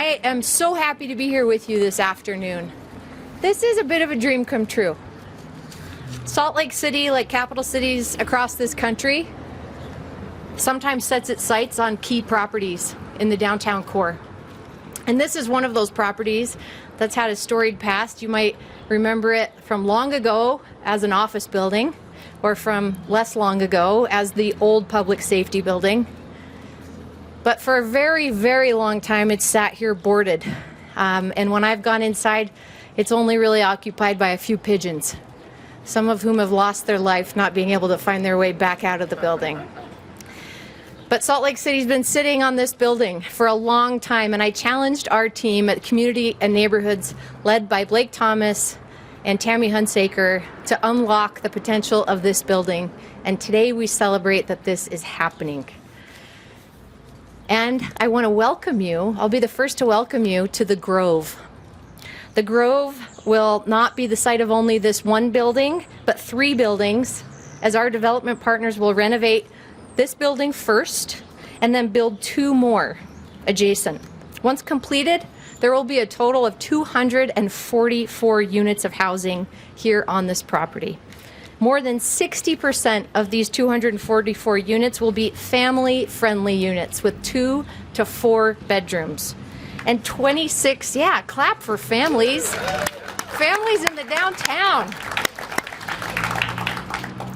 I am so happy to be here with you this afternoon. This is a bit of a dream come true. Salt Lake City, like capital cities across this country, sometimes sets its sights on key properties in the downtown core. And this is one of those properties that's had a storied past. You might remember it from long ago as an office building, or from less long ago as the old public safety building. But for a very, very long time, it's sat here boarded. And when I've gone inside, it's only really occupied by a few pigeons, some of whom have lost their life not being able to find their way back out of the building. But Salt Lake City's been sitting on this building for a long time, and I challenged our team at Community and Neighborhoods, led by Blake Thomas and Tammy Hunsaker, to unlock the potential of this building. And today we celebrate that this is happening. And I want to welcome you, I'll be the first to welcome you to the Grove. The Grove will not be the site of only this one building, but 3 buildings, as our development partners will renovate this building first and then build 2 more adjacent. Once completed, there will be a total of 244 units of housing here on this property. More than 60% of these 244 units will be family-friendly units with 2 to 4 bedrooms. And 26, yeah, clap for families. Families in the downtown.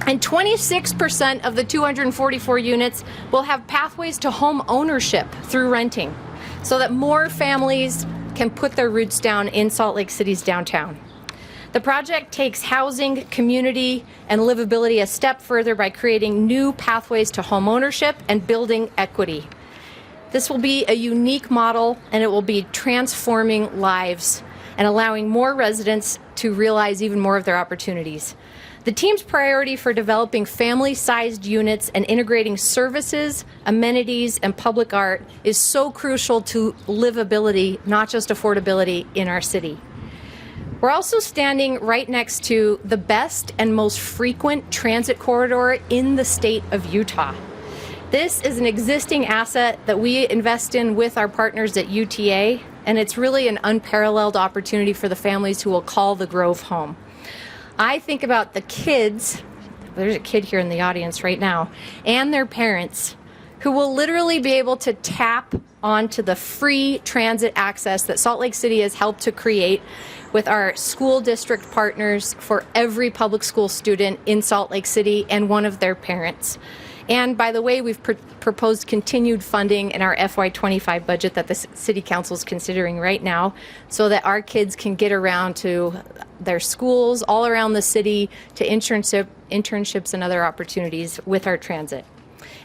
And 26% of the 244 units will have pathways to home ownership through renting, so that more families can put their roots down in Salt Lake City's downtown. The project takes housing, community, and livability a step further by creating new pathways to home ownership and building equity. This will be a unique model, and it will be transforming lives and allowing more residents to realize even more of their opportunities. The team's priority for developing family-sized units and integrating services, amenities, and public art is so crucial to livability, not just affordability, in our city. We're also standing right next to the best and most frequent transit corridor in the state of Utah. This is an existing asset that we invest in with our partners at UTA, and it's really an unparalleled opportunity for the families who will call the Grove home. I think about the kids, there's a kid here in the audience right now, and their parents, who will literally be able to tap onto the free transit access that Salt Lake City has helped to create with our school district partners for every public school student in Salt Lake City and one of their parents. And by the way, we've proposed continued funding in our FY25 budget that the City Council is considering right now, so that our kids can get around to their schools all around the city, to internships and other opportunities with our transit.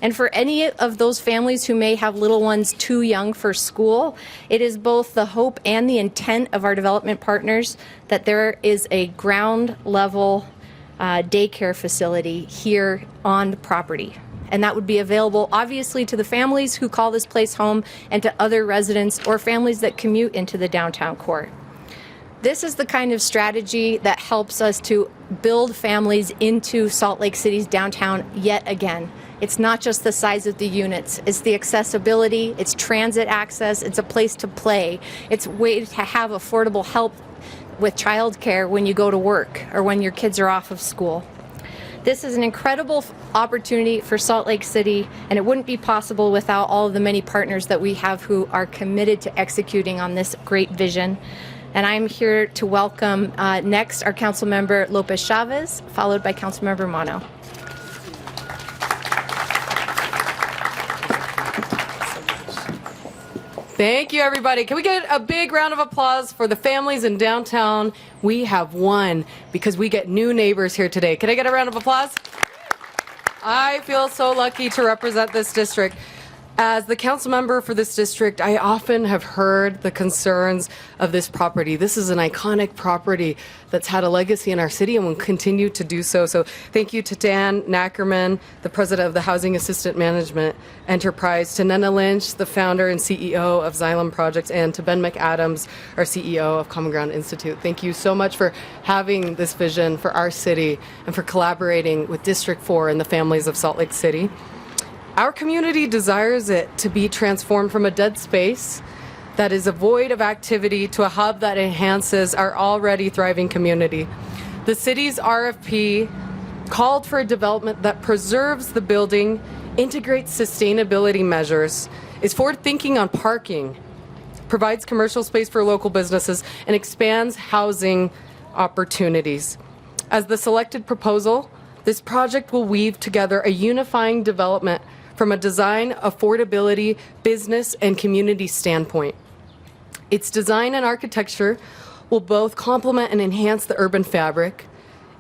And for any of those families who may have little ones too young for school, it is both the hope and the intent of our development partners that there is a ground level daycare facility here on the property. And that would be available obviously to the families who call this place home and to other residents or families that commute into the downtown core. This is the kind of strategy that helps us to build families into Salt Lake City's downtown yet again. It's not just the size of the units, it's the accessibility, it's transit access, it's a place to play, it's a way to have affordable help with childcare when you go to work or when your kids are off of school. This is an incredible opportunity for Salt Lake City, and it wouldn't be possible without all of the many partners that we have who are committed to executing on this great vision. And I'm here to welcome next our Councilmember Lopez Chavez, followed by Councilmember Mono. Thank you, everybody. Can we get a big round of applause for the families in downtown? We have won because we get new neighbors here today. Can I get a round of applause? I feel so lucky to represent this district. As the council member for this district, I often have heard the concerns of this property. This is an iconic property that's had a legacy in our city and will continue to do so. So thank you to Dan Nackerman, the president of the Housing Assistant Management Enterprise, to Nena Lynch, the founder and CEO of Xylem Projects, and to Ben McAdams, our CEO of Common Ground Institute. Thank you so much for having this vision for our city and for collaborating with District 4 and the families of Salt Lake City. Our community desires it to be transformed from a dead space that is a void of activity to a hub that enhances our already thriving community. The city's RFP called for a development that preserves the building, integrates sustainability measures, is forward-thinking on parking, provides commercial space for local businesses, and expands housing opportunities. As the selected proposal, this project will weave together a unifying development from a design, affordability, business, and community standpoint. Its design and architecture will both complement and enhance the urban fabric.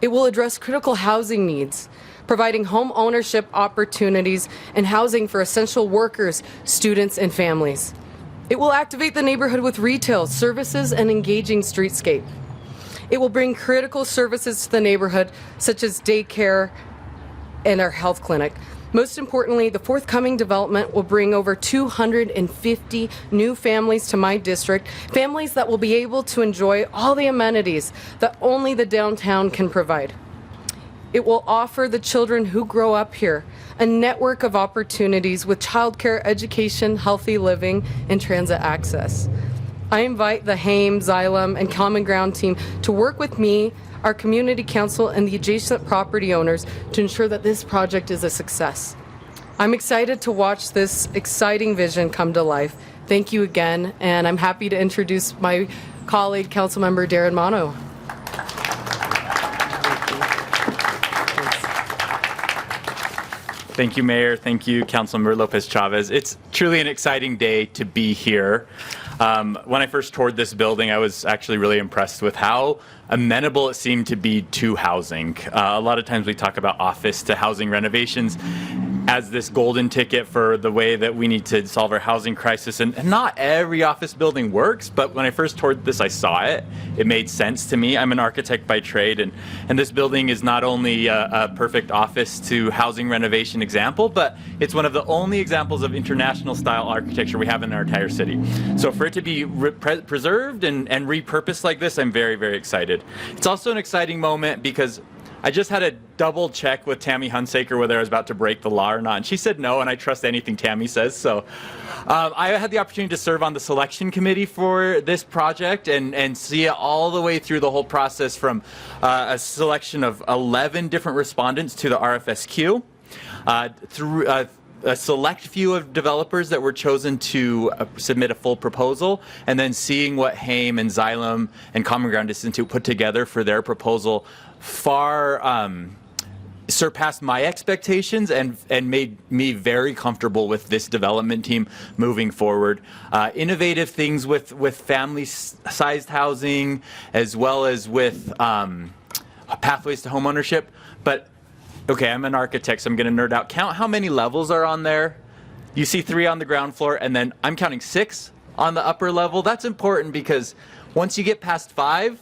It will address critical housing needs, providing home ownership opportunities and housing for essential workers, students, and families. It will activate the neighborhood with retail, services, and engaging streetscape. It will bring critical services to the neighborhood, such as daycare and our health clinic. Most importantly, the forthcoming development will bring over 250 new families to my district, families that will be able to enjoy all the amenities that only the downtown can provide. It will offer the children who grow up here a network of opportunities with childcare, education, healthy living, and transit access. I invite the HAME, Xylem, and Common Ground team to work with me, our community council, and the adjacent property owners to ensure that this project is a success. I'm excited to watch this exciting vision come to life. Thank you again, and I'm happy to introduce my colleague, Councilmember Darren Mono. Thank you, Mayor. Thank you, Councilmember Lopez Chavez. It's truly an exciting day to be here. When I first toured this building, I was actually really impressed with how amenable it seemed to be to housing. A lot of times we talk about office to housing renovations as this golden ticket for the way that we need to solve our housing crisis. And not every office building works, but when I first toured this, I saw it. It made sense to me. I'm an architect by trade, and this building is not only a perfect office to housing renovation example, but it's one of the only examples of international style architecture we have in our entire city. So for it to be preserved and repurposed like this, I'm very, very excited. It's also an exciting moment because I just had a double check with Tammy Hunsaker whether I was about to break the law or not, and she said no, and I trust anything Tammy says. So I had the opportunity to serve on the selection committee for this project and see it all the way through the whole process from a selection of 11 different respondents to the RFSQ, through a select few of developers that were chosen to submit a full proposal, and then seeing what HAME and Xylem and Common Ground Institute put together for their proposal far surpassed my expectations and made me very comfortable with this development team moving forward. Innovative things with family-sized housing, as well as with pathways to homeownership. But okay, I'm an architect, so I'm going to nerd out. Count how many levels are on there. You see 3 on the ground floor, and then I'm counting 6 on the upper level. That's important because once you get past 5,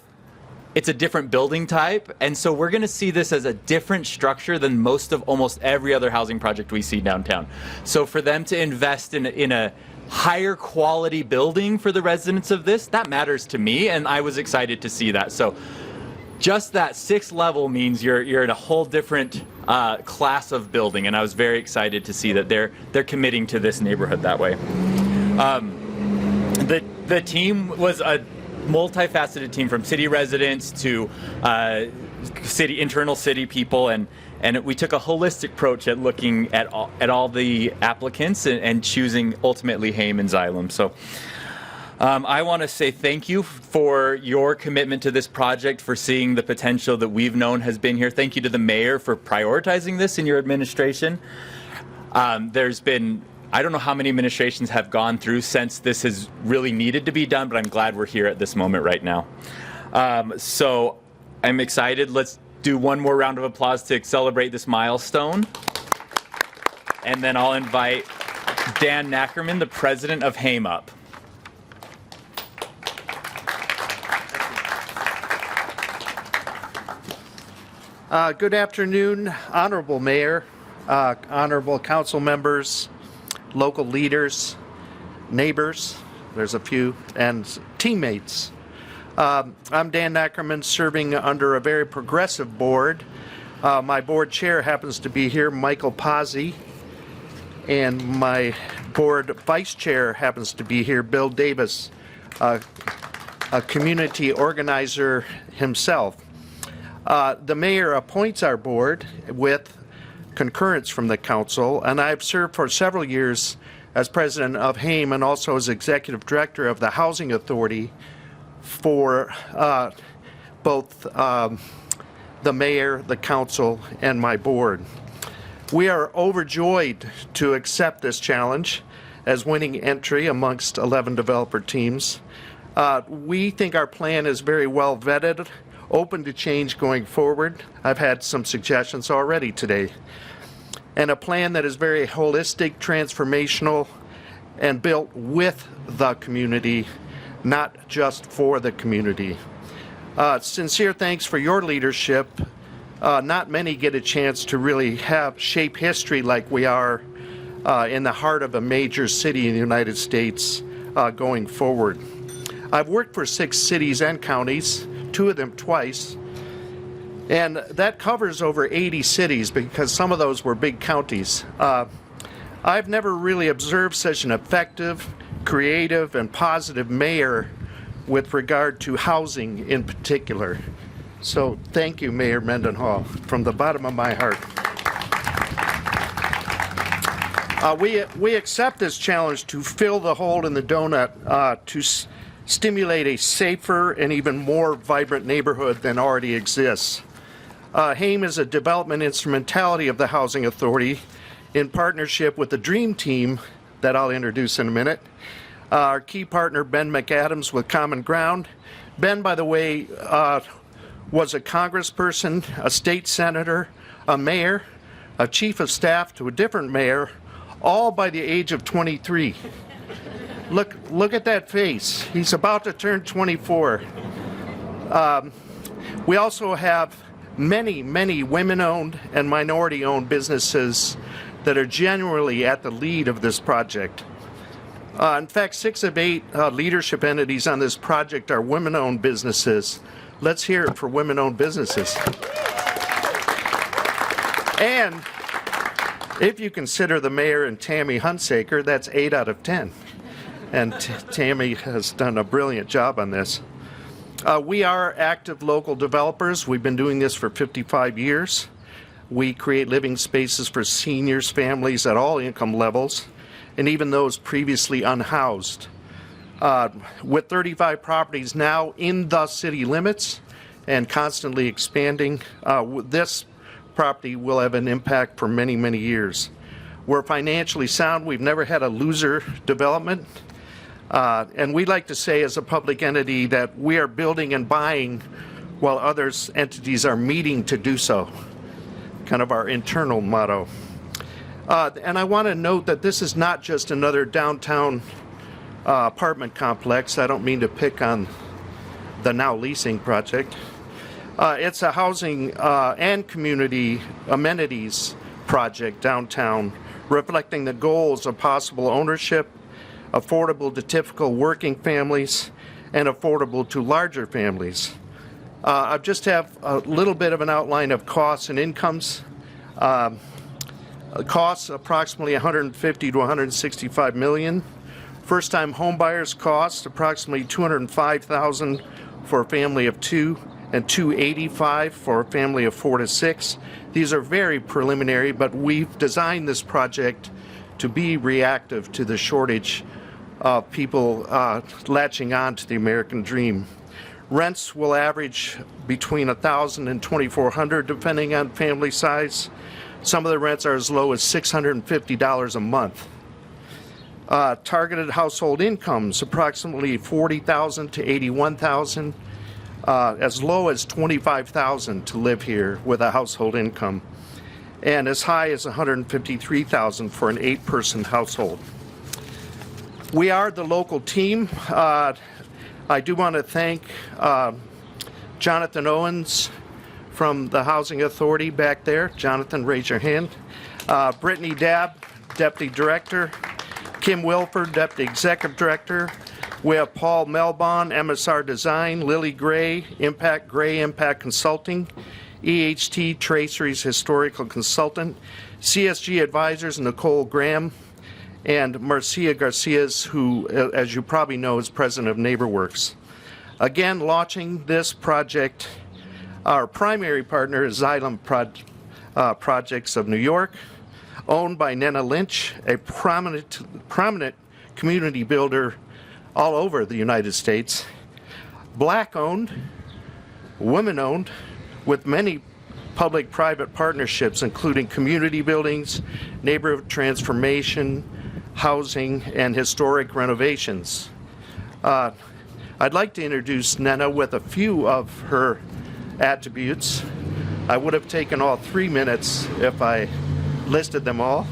it's a different building type, and so we're going to see this as a different structure than most of almost every other housing project we see downtown. So for them to invest in a higher quality building for the residents of this, that matters to me, and I was excited to see that. So just that 6th level means you're in a whole different class of building, and I was very excited to see that they're committing to this neighborhood that way. The team was a multifaceted team, from city residents to internal city people, and we took a holistic approach at looking at all the applicants and choosing ultimately HAME and Xylem. So I want to say thank you for your commitment to this project, for seeing the potential that we've known has been here. Thank you to the mayor for prioritizing this in your administration. There's been, I don't know how many administrations have gone through since this has really needed to be done, but I'm glad we're here at this moment right now. So I'm excited. Let's do one more round of applause to celebrate this milestone. And then I'll invite Dan Nackerman, the president of HAME, up. Good afternoon, Honorable Mayor, Honorable Council members, local leaders, neighbors, there's a few, and teammates. I'm Dan Nackerman, serving under a very progressive board. My board chair happens to be here, Michael Pazzi, and my board vice chair happens to be here, Bill Davis, a community organizer himself. The mayor appoints our board with concurrence from the council, and I've served for several years as president of HAME and also as executive director of the Housing Authority for both the mayor, the council, and my board. We are overjoyed to accept this challenge as winning entry amongst 11 developer teams. We think our plan is very well vetted, open to change going forward. I've had some suggestions already today. And a plan that is very holistic, transformational, and built with the community, not just for the community. Sincere thanks for your leadership. Not many get a chance to really shape history like we are in the heart of a major city in the United States going forward. I've worked for 6 cities and counties, 2 of them twice, and that covers over 80 cities because some of those were big counties. I've never really observed such an effective, creative, and positive mayor with regard to housing in particular. So thank you, Mayor Mendenhall, from the bottom of my heart. We accept this challenge to fill the hole in the donut to stimulate a safer and even more vibrant neighborhood than already exists. HAME is a development instrumentality of the Housing Authority in partnership with the Dream Team that I'll introduce in a minute. Our key partner, Ben McAdams with Common Ground. Ben, by the way, was a congressperson, a state senator, a mayor, a chief of staff to a different mayor, all by the age of 23. Look at that face. He's about to turn 24. We also have many, many women-owned and minority-owned businesses that are genuinely at the lead of this project. In fact, 6 of 8 leadership entities on this project are women-owned businesses. Let's hear it for women-owned businesses. And if you consider the mayor and Tammy Hunsaker, that's 8 out of 10. And Tammy has done a brilliant job on this. We are active local developers. We've been doing this for 55 years. We create living spaces for seniors, families at all income levels, and even those previously unhoused. With 35 properties now in the city limits and constantly expanding, this property will have an impact for many, many years. We're financially sound. We've never had a loser development. And we like to say as a public entity that we are building and buying while other entities are meeting to do so. Kind of our internal motto. And I want to note that this is not just another downtown apartment complex. I don't mean to pick on the now leasing project. It's a housing and community amenities project downtown, reflecting the goals of possible ownership, affordable to typical working families, and affordable to larger families. I just have a little bit of an outline of costs and incomes. Costs approximately $150 to $165 million. First-time homebuyers cost approximately $205,000 for a family of 2 and $285,000 for a family of 4 to 6. These are very preliminary, but we've designed this project to be reactive to the shortage of people latching on to the American dream. Rents will average between $1,000 and $2,400 depending on family size. Some of the rents are as low as $650 a month. Targeted household incomes approximately $40,000 to $81,000, as low as $25,000 to live here with a household income, and as high as $153,000 for an 8-person household. We are the local team. I do want to thank Jonathan Owens from the Housing Authority back there. Jonathan, raise your hand. Brittany Dabb, Deputy Director. Kim Wilford, Deputy Executive Director. We have Paul Melbon, MSR Design. Lily Gray Impact Consulting. EHT Traceries Historical Consultant. CSG Advisors, Nicole Graham. and Marcia Garcias, who, as you probably know, is president of NeighborWorks. Again, launching this project, our primary partner is Xylem Projects of New York, owned by Nena Lynch, a prominent community builder all over the United States. Black-owned, women-owned, with many public-private partnerships, including community buildings, neighborhood transformation, housing, and historic renovations. I'd like to introduce Nena with a few of her attributes. I would have taken all 3 minutes if I listed them all.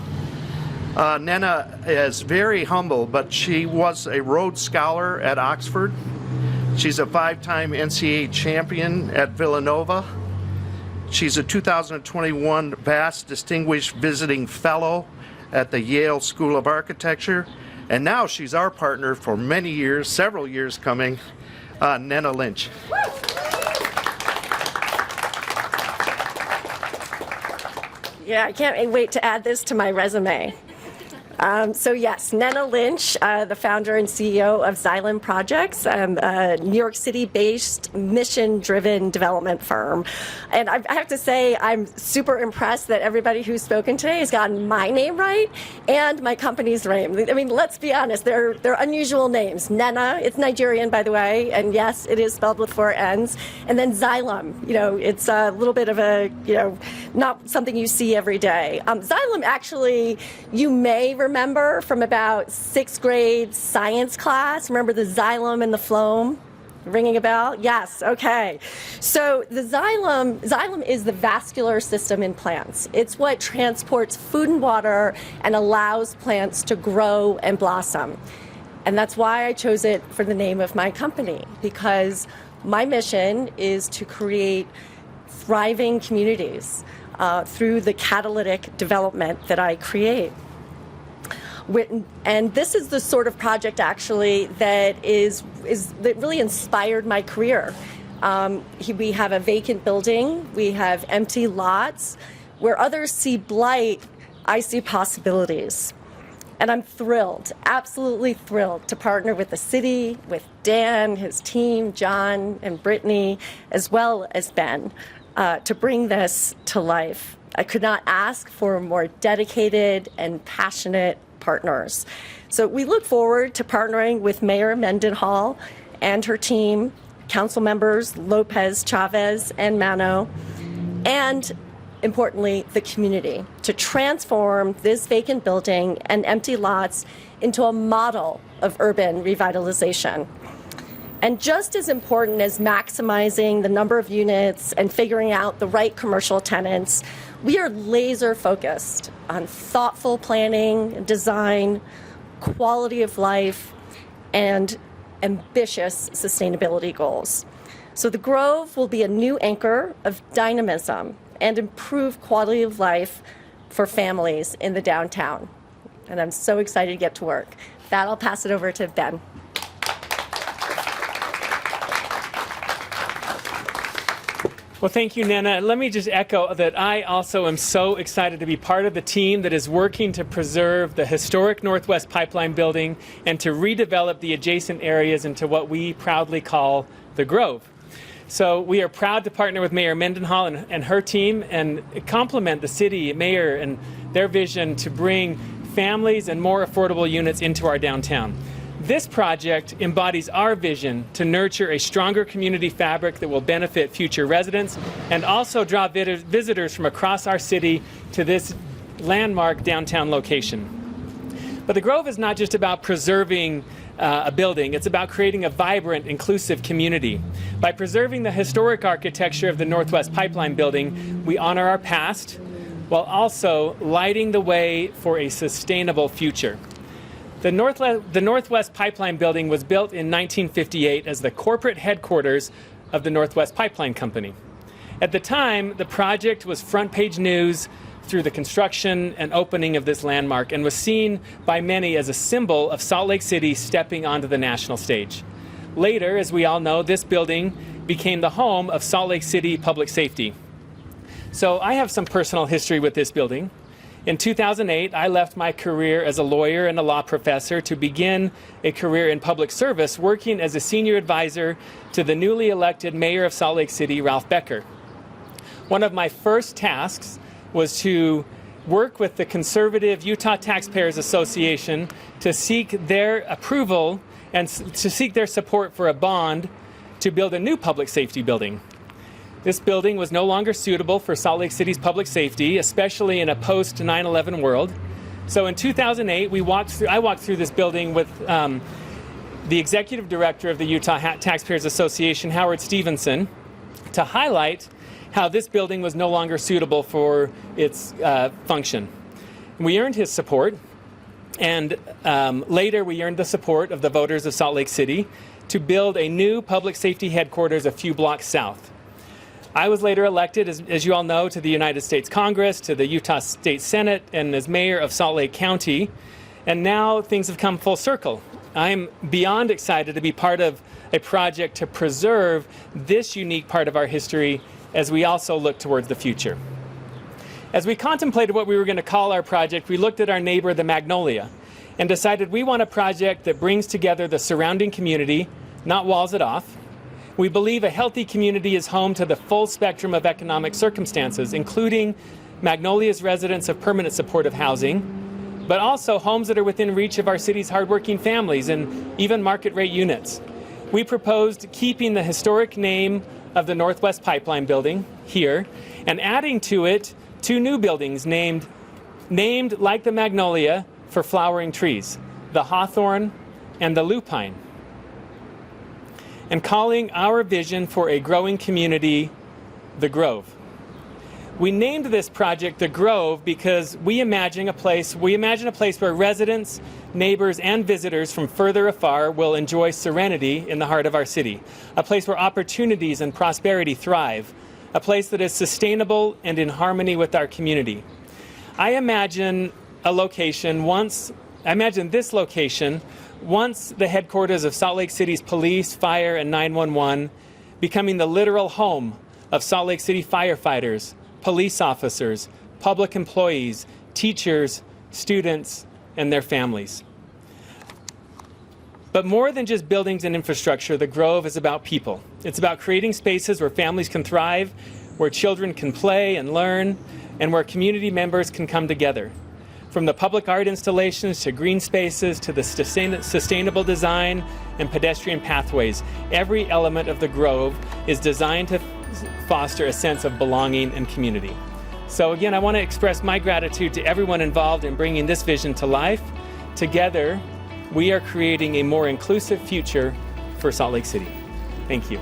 Nena is very humble, but she was a Rhodes Scholar at Oxford. She's a 5-time NCAA champion at Villanova. She's a 2021 Bass Distinguished Visiting Fellow at the Yale School of Architecture. And now she's our partner for many years, several years coming, Nena Lynch. Yeah, I can't wait to add this to my resume. So yes, Nena Lynch, the founder and CEO of Xylem Projects, a New York City-based, mission-driven development firm. And I have to say, I'm super impressed that everybody who's spoken today has gotten my name right and my company's name. I mean, let's be honest, they're unusual names. Nena, it's Nigerian, by the way, and yes, it is spelled with 4 N's. And then Xylem, it's a little bit of a, not something you see every day. Xylem, actually, you may remember from about 6th grade science class. Remember the xylem and the phloem? Ringing a bell? Yes, okay. So the xylem is the vascular system in plants. It's what transports food and water and allows plants to grow and blossom. And that's why I chose it for the name of my company, because my mission is to create thriving communities through the catalytic development that I create. And this is the sort of project, actually, that really inspired my career. We have a vacant building. We have empty lots. Where others see blight, I see possibilities. And I'm thrilled, absolutely thrilled, to partner with the city, with Dan, his team, John, and Brittany, as well as Ben, to bring this to life. I could not ask for more dedicated and passionate partners. So we look forward to partnering with Mayor Mendenhall and her team, council members Lopez, Chavez, and Mano, and importantly, the community, to transform this vacant building and empty lots into a model of urban revitalization. And just as important as maximizing the number of units and figuring out the right commercial tenants, we are laser focused on thoughtful planning, design, quality of life, and ambitious sustainability goals. So the Grove will be a new anchor of dynamism and improved quality of life for families in the downtown. And I'm so excited to get to work. With that, I'll pass it over to Ben. Well, thank you, Nena. Let me just echo that I also am so excited to be part of the team that is working to preserve the historic Northwest Pipeline building and to redevelop the adjacent areas into what we proudly call the Grove. So we are proud to partner with Mayor Mendenhall and her team and complement the city, mayor, and their vision to bring families and more affordable units into our downtown. This project embodies our vision to nurture a stronger community fabric that will benefit future residents and also draw visitors from across our city to this landmark downtown location. But the Grove is not just about preserving a building, it's about creating a vibrant, inclusive community. By preserving the historic architecture of the Northwest Pipeline building, we honor our past while also lighting the way for a sustainable future. The Northwest Pipeline building was built in 1958 as the corporate headquarters of the Northwest Pipeline Company. At the time, the project was front-page news through the construction and opening of this landmark and was seen by many as a symbol of Salt Lake City stepping onto the national stage. Later, as we all know, this building became the home of Salt Lake City Public Safety. So I have some personal history with this building. In 2008, I left my career as a lawyer and a law professor to begin a career in public service, working as a senior advisor to the newly elected mayor of Salt Lake City, Ralph Becker. One of my first tasks was to work with the conservative Utah Taxpayers Association to seek their approval and to seek their support for a bond to build a new public safety building. This building was no longer suitable for Salt Lake City's public safety, especially in a post-9/11 world. So in 2008, I walked through this building with the executive director of the Utah Taxpayers Association, Howard Stevenson, to highlight how this building was no longer suitable for its function. We earned his support, and later we earned the support of the voters of Salt Lake City to build a new public safety headquarters a few blocks south. I was later elected, as you all know, to the United States Congress, to the Utah State Senate, and as mayor of Salt Lake County. And now things have come full circle. I'm beyond excited to be part of a project to preserve this unique part of our history as we also look towards the future. As we contemplated what we were going to call our project, we looked at our neighbor, the Magnolia, and decided we want a project that brings together the surrounding community, not walls it off. We believe a healthy community is home to the full spectrum of economic circumstances, including Magnolia's residents of permanent supportive housing, but also homes that are within reach of our city's hardworking families and even market rate units. We proposed keeping the historic name of the Northwest Pipeline building here and adding to it 2 new buildings named like the Magnolia for flowering trees, the hawthorn and the lupine, and calling our vision for a growing community the Grove. We named this project the Grove because we imagine a place where residents, neighbors, and visitors from further afar will enjoy serenity in the heart of our city, a place where opportunities and prosperity thrive, a place that is sustainable and in harmony with our community. I imagine this location once the headquarters of Salt Lake City's police, fire, and 911, becoming the literal home of Salt Lake City firefighters, police officers, public employees, teachers, students, and their families. But more than just buildings and infrastructure, the Grove is about people. It's about creating spaces where families can thrive, where children can play and learn, and where community members can come together. From the public art installations to green spaces to the sustainable design and pedestrian pathways, every element of the Grove is designed to foster a sense of belonging and community. So again, I want to express my gratitude to everyone involved in bringing this vision to life. Together, we are creating a more inclusive future for Salt Lake City. Thank you.